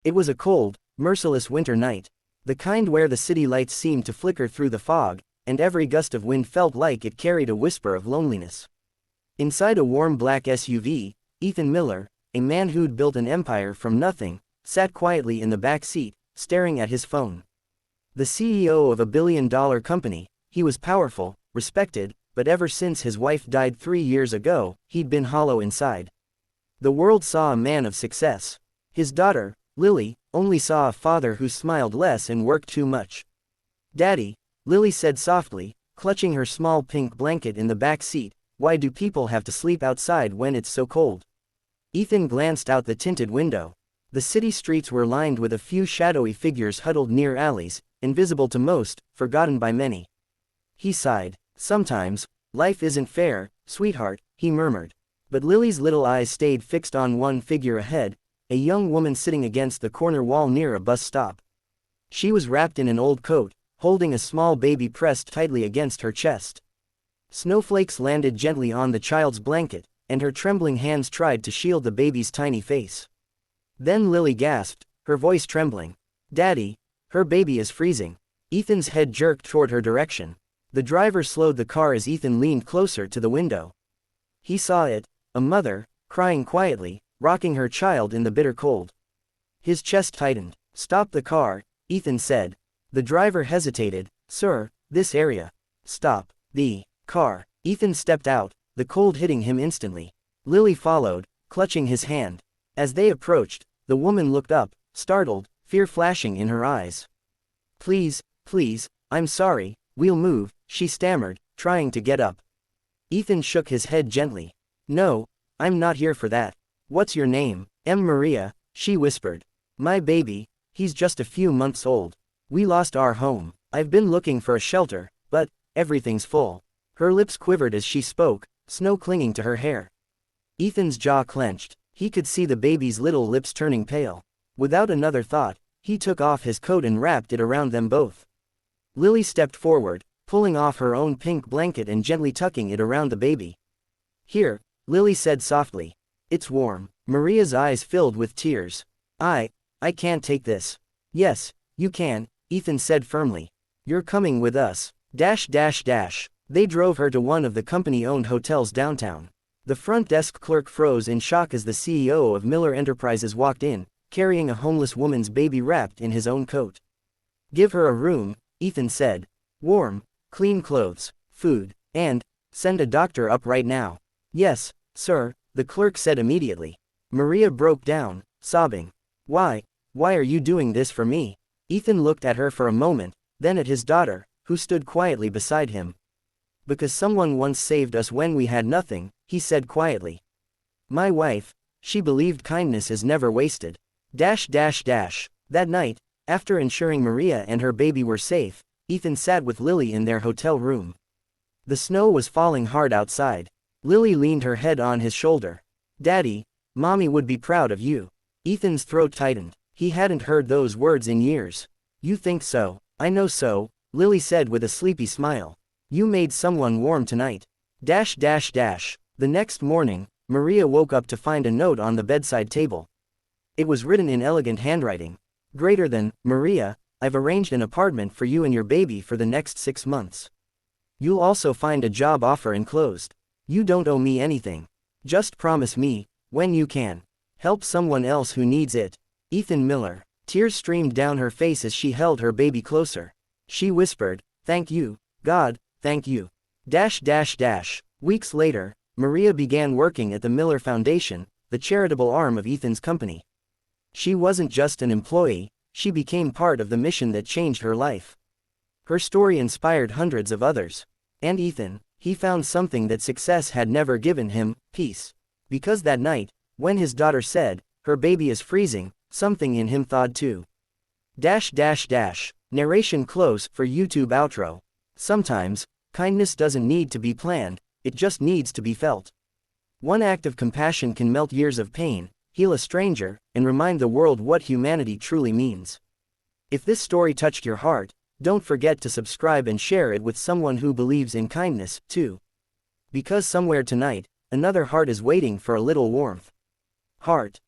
It was a cold, merciless winter night. The kind where the city lights seemed to flicker through the fog, and every gust of wind felt like it carried a whisper of loneliness. Inside a warm black SUV, Ethan Miller, a man who'd built an empire from nothing, sat quietly in the back seat, staring at his phone. The CEO of a billion-dollar company, he was powerful, respected, but ever since his wife died 3 years ago, he'd been hollow inside. The world saw a man of success. His daughter, Lily, only saw a father who smiled less and worked too much. "Daddy," Lily said softly, clutching her small pink blanket in the back seat, "why do people have to sleep outside when it's so cold?" Ethan glanced out the tinted window. The city streets were lined with a few shadowy figures huddled near alleys, invisible to most, forgotten by many. He sighed. "Sometimes, life isn't fair, sweetheart," he murmured. But Lily's little eyes stayed fixed on one figure ahead, a young woman sitting against the corner wall near a bus stop. She was wrapped in an old coat, holding a small baby pressed tightly against her chest. Snowflakes landed gently on the child's blanket, and her trembling hands tried to shield the baby's tiny face. Then Lily gasped, her voice trembling. "Daddy, her baby is freezing." Ethan's head jerked toward her direction. The driver slowed the car as Ethan leaned closer to the window. He saw it, a mother, crying quietly, rocking her child in the bitter cold. His chest tightened. "Stop the car," Ethan said. The driver hesitated. "Sir, this area." "Stop the car." Ethan stepped out, the cold hitting him instantly. Lily followed, clutching his hand. As they approached, the woman looked up, startled, fear flashing in her eyes. "Please, please, I'm sorry, we'll move," she stammered, trying to get up. Ethan shook his head gently. "No, I'm not here for that. What's your name?" Maria," she whispered. "My baby, he's just a few months old. We lost our home. I've been looking for a shelter, but everything's full." Her lips quivered as she spoke, snow clinging to her hair. Ethan's jaw clenched. He could see the baby's little lips turning pale. Without another thought, he took off his coat and wrapped it around them both. Lily stepped forward, pulling off her own pink blanket and gently tucking it around the baby. "Here," Lily said softly. "It's warm." Maria's eyes filled with tears. I can't take this." "Yes, you can," Ethan said firmly. "You're coming with us." They drove her to one of the company-owned hotels downtown. The front desk clerk froze in shock as the CEO of Miller Enterprises walked in, carrying a homeless woman's baby wrapped in his own coat. "Give her a room," Ethan said. "Warm, clean clothes, food, and send a doctor up right now." "Yes, sir," the clerk said immediately. Maria broke down, sobbing. Why are you doing this for me?" Ethan looked at her for a moment, then at his daughter, who stood quietly beside him. "Because someone once saved us when we had nothing," he said quietly. "My wife, she believed kindness is never wasted." That night, after ensuring Maria and her baby were safe, Ethan sat with Lily in their hotel room. The snow was falling hard outside. Lily leaned her head on his shoulder. "Daddy, Mommy would be proud of you." Ethan's throat tightened. He hadn't heard those words in years. "You think so?" "I know so," Lily said with a sleepy smile. "You made someone warm tonight." The next morning, Maria woke up to find a note on the bedside table. It was written in elegant handwriting. "Greater than, Maria, I've arranged an apartment for you and your baby for the next 6 months. You'll also find a job offer enclosed. You don't owe me anything. Just promise me, when you can, help someone else who needs it. Ethan Miller." Tears streamed down her face as she held her baby closer. She whispered, "Thank you, God, thank you." Weeks later, Maria began working at the Miller Foundation, the charitable arm of Ethan's company. She wasn't just an employee, she became part of the mission that changed her life. Her story inspired hundreds of others. And Ethan, he found something that success had never given him, peace. Because that night, when his daughter said, "Her baby is freezing," something in him thawed too. Narration close for YouTube outro. Sometimes, kindness doesn't need to be planned, it just needs to be felt. One act of compassion can melt years of pain, heal a stranger, and remind the world what humanity truly means. If this story touched your heart, don't forget to subscribe and share it with someone who believes in kindness, too. Because somewhere tonight, another heart is waiting for a little warmth. Heart.